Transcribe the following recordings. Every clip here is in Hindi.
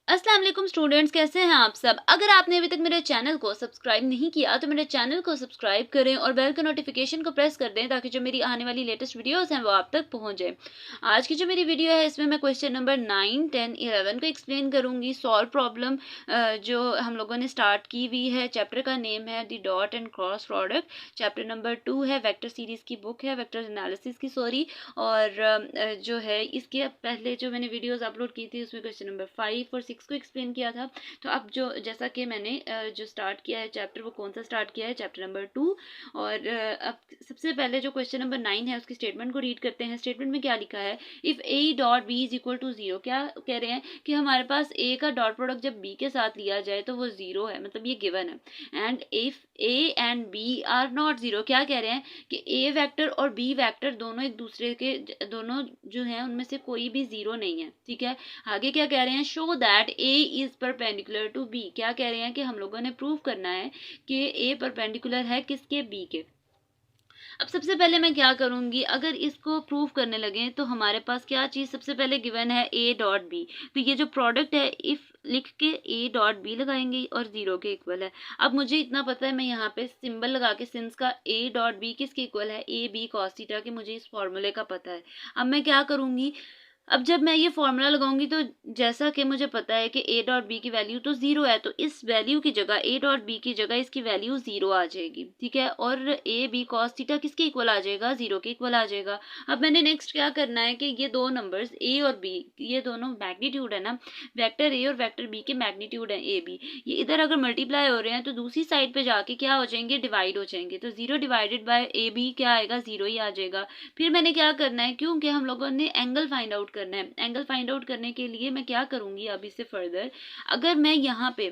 अस्सलाम वालेकुम स्टूडेंट्स, कैसे हैं आप सब। अगर आपने अभी तक मेरे चैनल को सब्सक्राइब नहीं किया तो मेरे चैनल को सब्सक्राइब करें और बेल का नोटिफिकेशन को प्रेस कर दें ताकि जो मेरी आने वाली लेटेस्ट वीडियोस हैं वो आप तक पहुंच जाए। आज की जो मेरी वीडियो है इसमें मैं क्वेश्चन नंबर 9, 10, 11 को एक्सप्लेन करूंगी। सॉल्व प्रॉब्लम जो हम लोगों ने स्टार्ट की हुई है। चैप्टर का नेम है the dot and cross product. Chapter number 2 है, वेक्टर सीरीज की बुक है, वेक्टर एनालिसिस की सॉरी। और जो है इसके पहले जो मैंने वीडियोस अपलोड की थी उसमें क्वेश्चन नंबर 5 और 6 को एक्सप्लेन किया था। तो अब जो जैसा कि मैंने जो स्टार्ट किया है चैप्टर, वो कौन सा स्टार्ट किया है, चैप्टर नंबर 2। और अब सबसे पहले जो क्वेश्चन नंबर 9 है उसकी स्टेटमेंट को रीड करते हैं। स्टेटमेंट में क्या लिखा है, if A dot B is equal to 0। क्या कह रहे हैं कि हमारे पास ए का डॉट प्रोडक्ट जब बी के साथ लिया जाए तो वो 0 है, मतलब ये गिवन है। And if A and B are not 0, क्या कह रहे हैं कि ए वेक्टर और बी वेक्टर दोनों एक दूसरे के, दोनों जो है उनमें से कोई भी 0 नहीं है। ठीक है, आगे क्या कह रहे हैं, show that A is perpendicular to B. क्या कह रहे हैं कि हम लोगों ने प्रूव करना है कि ए परपेंडिकुलर है किसके, बी के। अब सबसे पहले मैं क्या करूंगी, अगर इसको प्रूव करने लगे तो हमारे पास क्या चीज सबसे पहले गिवन है, ए डॉट बी। तो ये जो प्रोडक्ट है, इफ लिख के ए डॉट बी लगाएंगे और 0 के इक्वल है। अब मुझे इतना पता है, मैं यहाँ पे सिंबल लगा के सिंस का ए डॉट बी किसके इक्वल है, ए बी कॉस थीटा के, मुझे इस फॉर्मूले का पता है। अब मैं क्या करूंगी, अब जब मैं ये फॉर्मूला लगाऊंगी तो जैसा कि मुझे पता है कि ए डॉट बी की वैल्यू तो 0 है, तो इस वैल्यू की जगह, ए डॉट बी की जगह इसकी वैल्यू 0 आ जाएगी। ठीक है, और ए बी कॉस थीटा किसके इक्वल आ जाएगा, 0 के इक्वल आ जाएगा। अब मैंने नेक्स्ट क्या करना है कि ये दो नंबर्स ए और बी, ये दोनों मैग्नीट्यूड है ना, वेक्टर ए और वेक्टर बी के मैग्नीट्यूड है ए बी, ये इधर अगर मल्टीप्लाई हो रहे हैं तो दूसरी साइड पे जाके क्या हो जाएंगे, डिवाइड हो जाएंगे। तो 0 डिवाइडेड बाय ए बी क्या आएगा, 0 ही आ जाएगा। फिर मैंने क्या करना है, क्योंकि हम लोगों ने एंगल फाइंड आउट करना है, एंगल फाइंड आउट करने के लिए मैं क्या करूंगी अब इससे फर्दर, अगर मैं यहाँ पे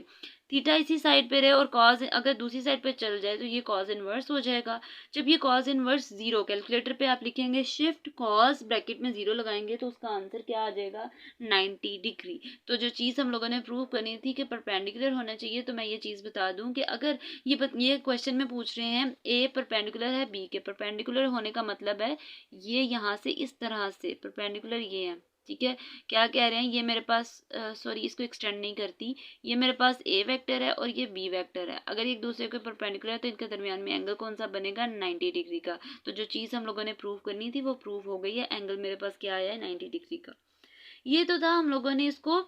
थीटा इसी साइड पे रहे और कॉज अगर दूसरी साइड पे चल जाए तो ये कॉज इनवर्स हो जाएगा। जब ये कॉज इनवर्स 0, कैलकुलेटर पे आप लिखेंगे शिफ्ट कॉज, ब्रैकेट में 0 लगाएंगे तो उसका आंसर क्या आ जाएगा, 90 डिग्री। तो जो चीज़ हम लोगों ने प्रूव करनी थी कि परपेंडिकुलर होना चाहिए, तो मैं ये चीज़ बता दूं कि अगर ये क्वेश्चन में पूछ रहे हैं ए परपेंडिकुलर है बी के, परपेंडिकुलर होने का मतलब है ये यहाँ से इस तरह से परपेंडिकुलर ये है। ठीक है, क्या कह रहे हैं, ये मेरे पास सॉरी इसको एक्सटेंड नहीं करती, ये मेरे पास ए वेक्टर है और ये बी वेक्टर है। अगर एक दूसरे के परपेंडिकुलर है तो इनके दरमियान में एंगल कौन सा बनेगा, 90 डिग्री का। तो जो चीज़ हम लोगों ने प्रूव करनी थी वो प्रूव हो गई है, एंगल मेरे पास क्या आया है, 90 डिग्री का। ये तो था, हम लोगों ने इसको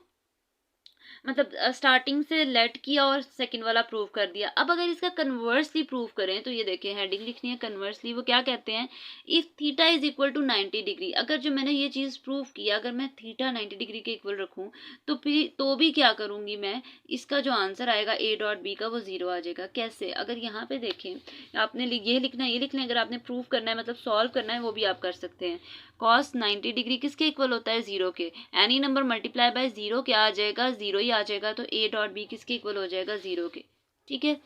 मतलब स्टार्टिंग से लेट किया और सेकंड वाला प्रूव कर दिया। अब अगर इसका कन्वर्सली प्रूव करें तो ये देखिए, हेडिंग लिखनी है कन्वर्सली। वो क्या कहते हैं, if theta is equal to 90 degree. अगर जो मैंने ये चीज़ प्रूव किया, अगर मैं थीटा 90 डिग्री के इक्वल रखूं तो फिर तो भी क्या करूंगी मैं, इसका जो आंसर आएगा ए डॉट बी का वो 0 आ जाएगा। कैसे, अगर यहाँ पे देखें, आपने ये लिखना है, ये लिख लें, अगर आपने प्रूव करना है मतलब सॉल्व करना है वो भी आप कर सकते हैं। कॉस 90 डिग्री किसके इक्वल होता है, 0 के। एनी नंबर मल्टीप्लाई बाय 0 क्या आ जाएगा, 0 ही आ जाएगा। तो ए डॉट बी किसके इक्वल हो जाएगा, 0 के। ठीक है,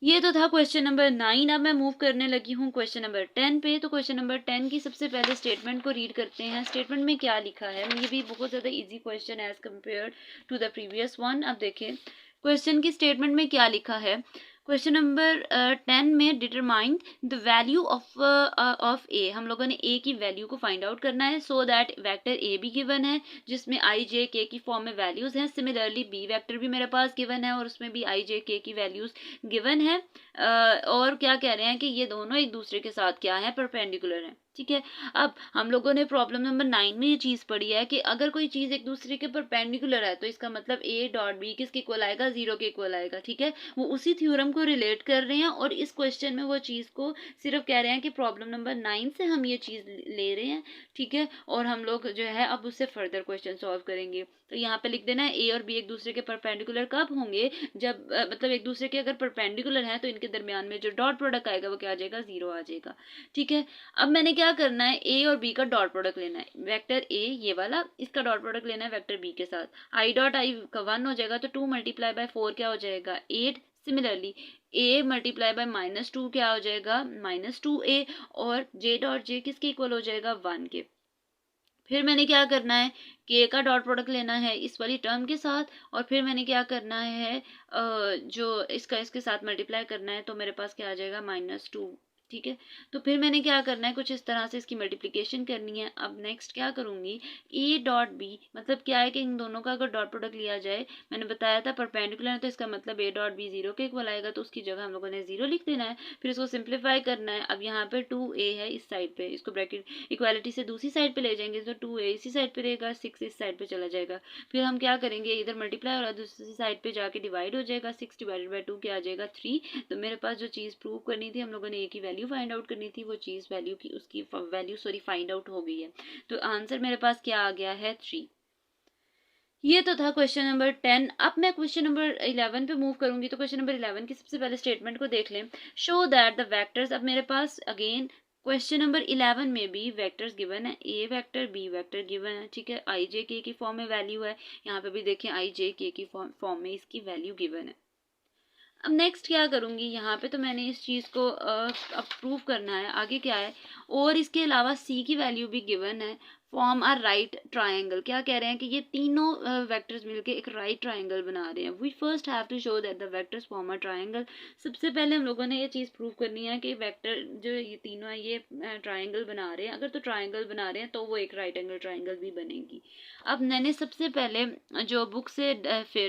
ये तो था क्वेश्चन नंबर 9। अब मैं मूव करने लगी हूँ क्वेश्चन नंबर 10 पे। तो क्वेश्चन नंबर 10 की सबसे पहले स्टेटमेंट को रीड करते हैं। स्टेटमेंट में क्या लिखा है, ये भी बहुत ज़्यादा easy question as compare to the previous one. अब देखें क्वेश्चन की स्टेटमेंट में क्या लिखा है। क्वेश्चन नंबर 10 में डिटरमाइन द वैल्यू ऑफ ए, हम लोगों ने ए की वैल्यू को फाइंड आउट करना है। सो दैट वेक्टर ए भी गिवन है जिसमें आई जे के की फॉर्म में वैल्यूज हैं। सिमिलरली बी वेक्टर भी मेरे पास गिवन है और उसमें भी आई जे के की वैल्यूज गिवन है। और क्या कह रहे हैं कि ये दोनों एक दूसरे के साथ क्या है, परपेंडिकुलर है। ठीक है, अब हम लोगों ने प्रॉब्लम नंबर 9 में ये चीज़ पढ़ी है कि अगर कोई चीज़ एक दूसरे के परपेंडिकुलर है तो इसका मतलब ए डॉट बी किसके इक्वल आएगा, 0 के इक्वल आएगा। ठीक है, वो उसी थ्योरम को रिलेट कर रहे हैं और इस क्वेश्चन में वो चीज़ को सिर्फ कह रहे हैं कि प्रॉब्लम नंबर 9 से हम ये चीज़ ले रहे हैं। ठीक है, और हम लोग जो है अब उससे फर्दर क्वेश्चन सॉल्व करेंगे। तो यहाँ पे लिख देना है ए और बी एक दूसरे के परपेंडिकुलर कब होंगे, जब मतलब एक दूसरे के अगर परपेंडिकुलर है तो इनके दरमियान में जो डॉट प्रोडक्ट आएगा वो क्या आ जाएगा, 0 आ जाएगा। ठीक है, अब मैंने क्या करना है, ए और बी का डॉट प्रोडक्ट लेना है। वेक्टर ए ये वाला, इसका डॉट प्रोडक्ट लेना है वेक्टर बी के साथ। आई डॉट आई का 1 हो जाएगा तो 2 मल्टीप्लाई बाय 4 क्या हो जाएगा, 8। सिमिलरली ए मल्टीप्लाई बाय -2 क्या हो जाएगा, -2a। और जे डॉट जे किसके इक्वल हो जाएगा, 1 के। फिर मैंने क्या करना है, के का डॉट प्रोडक्ट लेना है इस वाली टर्म के साथ। और फिर मैंने क्या करना है, जो इसका इसके साथ मल्टीप्लाई करना है। तो मेरे पास क्या आ जाएगा, -2 ठीक है। तो फिर मैंने क्या करना है, कुछ इस तरह से इसकी मल्टीप्लिकेशन करनी है। अब नेक्स्ट क्या करूँगी, ए डॉट बी मतलब क्या है कि इन दोनों का अगर डॉट प्रोडक्ट लिया जाए, मैंने बताया था परपेंडिकुलर है तो इसका मतलब ए डॉट बी 0 के इक्वल आएगा, तो उसकी जगह हम लोगों ने 0 लिख देना है। फिर इसको सिंप्लीफाई करना है। अब यहाँ पे 2a है इस साइड पे, इसको ब्रैकेट इक्वालिटी से दूसरी साइड पे ले जाएंगे तो 2a इसी साइड पे रहेगा, 6 इस साइड पे चला जाएगा। फिर हम क्या करेंगे, इधर मल्टीप्लाई हो रहा है दूसरी साइड पे जाके डिवाइड हो जाएगा, 6 डिवाइडेड बाई 2 क्या आ जाएगा 3। तो मेरे पास जो चीज़ प्रूव करनी थी, हम लोगों ने ए की वैल्यू फाइंड आउट करनी थी, वो चीज़ वैल्यू की उसकी वैल्यू फाइंड आउट हो गई है। तो आंसर मेरे पास क्या आ गया है 3। ये तो था क्वेश्चन नंबर 10। अब मैं क्वेश्चन नंबर 11 पे मूव करूंगी। तो क्वेश्चन नंबर 11 की सबसे पहले स्टेटमेंट को देख लें, शो दैट द वेक्टर्स। अब मेरे पास अगेन क्वेश्चन नंबर 11 में भी वेक्टर्स गिवन है, ए वेक्टर बी वेक्टर गिवन है, ठीक है। आई जे के की फॉर्म में वैल्यू है, यहाँ पे भी देखें आई जे के की फॉर्म में इसकी वैल्यू गिवन है। अब नेक्स्ट क्या करूँगी, यहाँ पे तो मैंने इस चीज़ को अप्रूव करना है। आगे क्या है, और इसके अलावा सी की वैल्यू भी गिवन है, फॉर्म आर राइट ट्राइंगल। क्या कह रहे हैं कि ये तीनों वेक्टर्स मिलके एक राइट ट्राइंगल बना रहे हैं। We first have to show that the vectors form a triangle. सबसे पहले हम लोगों ने ये चीज़ प्रूव करनी है कि वेक्टर जो ये तीनों है ये ट्राइंगल बना रहे हैं। अगर तो ट्राइंगल बना रहे हैं तो वो एक राइट एंगल ट्राइंगल भी बनेगी। अब मैंने सबसे पहले जो बुक से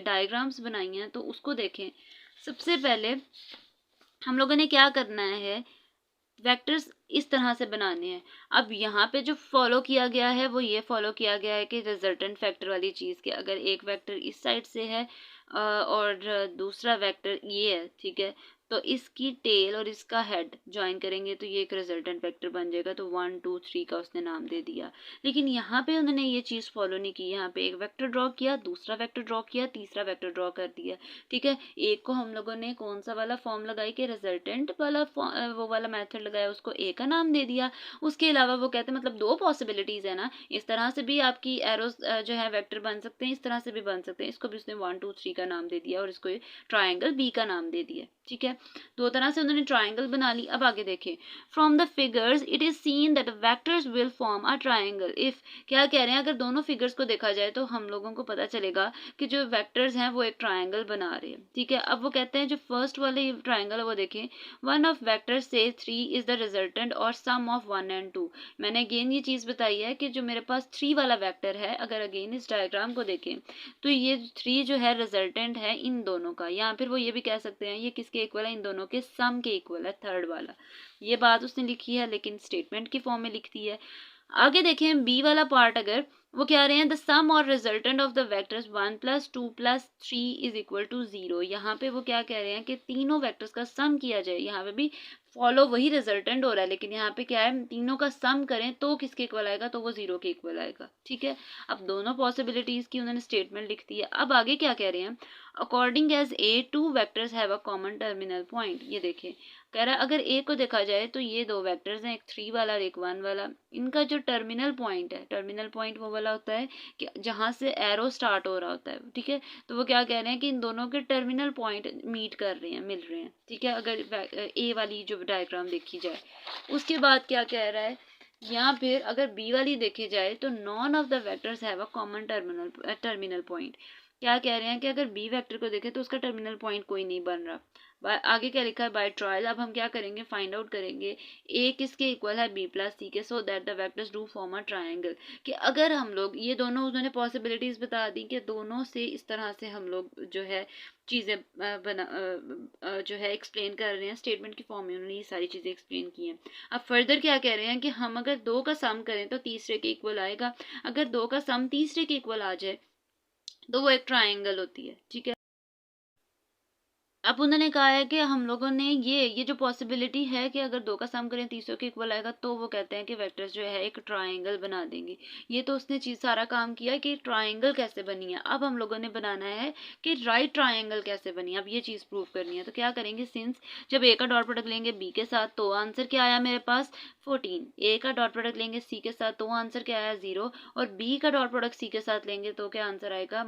डायग्राम्स बनाई हैं तो उसको देखें। सबसे पहले हम लोगों ने क्या करना है, वेक्टर्स इस तरह से बनाने हैं। अब यहाँ पे जो फॉलो किया गया है वो ये फॉलो किया गया है कि रिजल्टेंट फैक्टर वाली चीज़ के अगर एक वेक्टर इस साइड से है और दूसरा वेक्टर ये है, ठीक है, तो इसकी टेल और इसका हेड ज्वाइन करेंगे तो ये एक रिजल्टेंट वेक्टर बन जाएगा। तो 1 2 3 का उसने नाम दे दिया। लेकिन यहाँ पे उन्होंने ये चीज़ फॉलो नहीं की। यहाँ पे एक वेक्टर ड्रॉ किया, दूसरा वेक्टर ड्रॉ किया, तीसरा वेक्टर ड्रॉ कर दिया, ठीक है। एक को हम लोगों ने कौन सा वाला फॉर्म लगाई कि रिजल्टेंट वाला वो वाला मेथड लगाया, उसको ए का नाम दे दिया। उसके अलावा वो कहते हैं मतलब दो पॉसिबिलिटीज है ना, इस तरह से भी आपकी एरोस जो है वेक्टर बन सकते हैं, इस तरह से भी बन सकते हैं। इसको भी उसने 1 2 3 का नाम दे दिया और इसको ट्राइंगल बी का नाम दे दिया, ठीक है। दो तरह से उन्होंने ट्राइंगल बना ली। अब आगे देखें, from the figures it is seen that vectors will form a triangle if. क्या कह रहे हैं, अगर दोनों फिगर्स को देखा जाए तो हम लोगों को पता चलेगा कि जो वेक्टर्स हैं वो एक ट्राइंगल बना रहे हैं, ठीक है। अब वो कहते हैं जो फर्स्ट वाले ट्राइंगल है वो देखें, वन ऑफ वेक्टर्स से 3 इज द रिजल्टेंट और सम ऑफ 1 and 2। मैंने अगेन ये चीज़ बताई है कि जो मेरे पास 3 वाला वेक्टर है, अगर अगेन इस डायग्राम को देखें तो ये 3 जो है रिजल्टेंट है इन दोनों का, या फिर वो ये भी कह सकते हैं ये किसके इक्वल है, इन दोनों के सम के इक्वल है, थर्ड वाला। ये बात उसने लिखी है लेकिन स्टेटमेंट की फॉर्म में लिखती है। आगे देखें बी वाला पार्ट, अगर वो क्या रहे हैं, द सम और resultant of the vectors 1 + 2 + 3 is equal to 0। यहाँ पे वो क्या कह रहे हैं कि तीनों वेक्टर्स का सम किया जाए। यहाँ पे भी फॉलो वही रिजल्टेंट हो रहा है, लेकिन यहाँ पे क्या है, तीनों का सम करें तो किसके इक्वल आएगा, तो वो 0 के इक्वल आएगा, ठीक है। अब दोनों पॉसिबिलिटीज की उन्होंने स्टेटमेंट लिख दी है। अब आगे क्या कह रहे हैं, according as A 2 vectors have a common terminal point. ये देखें, कह रहा है अगर ए को देखा जाए तो ये दो वेक्टर्स हैं, एक 3 वाला और एक 1 वाला। इनका जो टर्मिनल पॉइंट है, टर्मिनल पॉइंट वो वाला होता है कि जहाँ से एरो स्टार्ट हो रहा होता है, ठीक है। तो वो क्या कह रहे हैं कि इन दोनों के टर्मिनल पॉइंट मीट कर रहे हैं, मिल रहे हैं, ठीक है, अगर ए वाली जो डायग्राम देखी जाए। उसके बाद क्या कह रहा है, या फिर अगर बी वाली देखी जाए तो none of the vectors have a common terminal point. क्या कह रहे हैं कि अगर बी वेक्टर को देखें तो उसका टर्मिनल पॉइंट कोई नहीं बन रहा। आगे क्या लिखा है, बाय ट्रायल। अब हम क्या करेंगे, फाइंड आउट करेंगे ए किसके इक्वल है, बी + सी के, so that the vectors do form a triangle. कि अगर हम लोग ये दोनों, उन्होंने पॉसिबिलिटीज बता दी कि दोनों से इस तरह से हम लोग जो है चीज़ें जो है एक्सप्लेन कर रहे हैं। स्टेटमेंट की फॉर्म में उन्होंने ये सारी चीज़ें एक्सप्लेन की हैं। अब फर्दर क्या कह रहे हैं कि हम अगर 2 का सम करें तो तीसरे के इक्वल आएगा। अगर 2 का सम तीसरे के इक्वल आ जाए तो वो एक ट्राइंगल होती है, ठीक है। अब उन्होंने कहा है कि हम लोगों ने ये जो पॉसिबिलिटी है कि अगर 2 का सम करें तीसरे के इक्वल आएगा, तो वो कहते हैं कि वेक्टर्स जो है एक ट्राइंगल बना देंगे। ये तो उसने चीज़ सारा काम किया कि ट्राइंगल कैसे बनी है। अब हम लोगों ने बनाना है कि राइट ट्राइंगल कैसे बनी है। अब ये चीज़ प्रूव करनी है। तो क्या करेंगे, सिंस जब ए का डॉट प्रोडक्ट लेंगे बी के साथ तो आंसर क्या आया मेरे पास 14। ए का डॉट प्रोडक्ट लेंगे सी के साथ तो आंसर क्या आया 0, और बी का डॉट प्रोडक्ट सी के साथ लेंगे तो क्या आंसर आएगा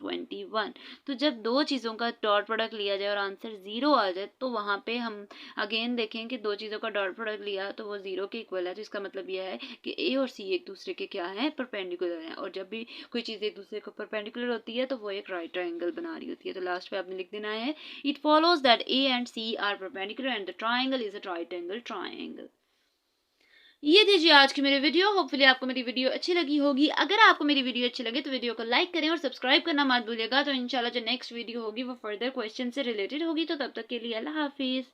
21। तो जब दो चीज़ों का डॉट प्रोडक्ट लिया जाए और आंसर 0 आ जाए तो वहाँ पे हम अगेन देखें कि दो चीज़ों का डॉट प्रोडक्ट लिया तो वो 0 के इक्वल है। तो इसका मतलब यह है कि ए और सी एक दूसरे के क्या हैं, परपेंडिकुलर हैं। और जब भी कोई चीज़ एक दूसरे को परपेंडिकुलर होती है तो वो एक राइट ट्राइंगल बना रही होती है। तो लास्ट पे आपने लिख देना है it follows that A and C are perpendicular and the triangle is a right angle triangle. ये दीजिए आज की मेरी वीडियो। होपफुली आपको मेरी वीडियो अच्छी लगी होगी। अगर आपको मेरी वीडियो अच्छी लगे तो वीडियो को लाइक करें और सब्सक्राइब करना मत भूलिएगा। तो इंशाल्लाह जो नेक्स्ट वीडियो होगी वो फर्दर क्वेश्चन से रिलेटेड होगी। तो तब तक के लिए अल्लाह हाफिज़।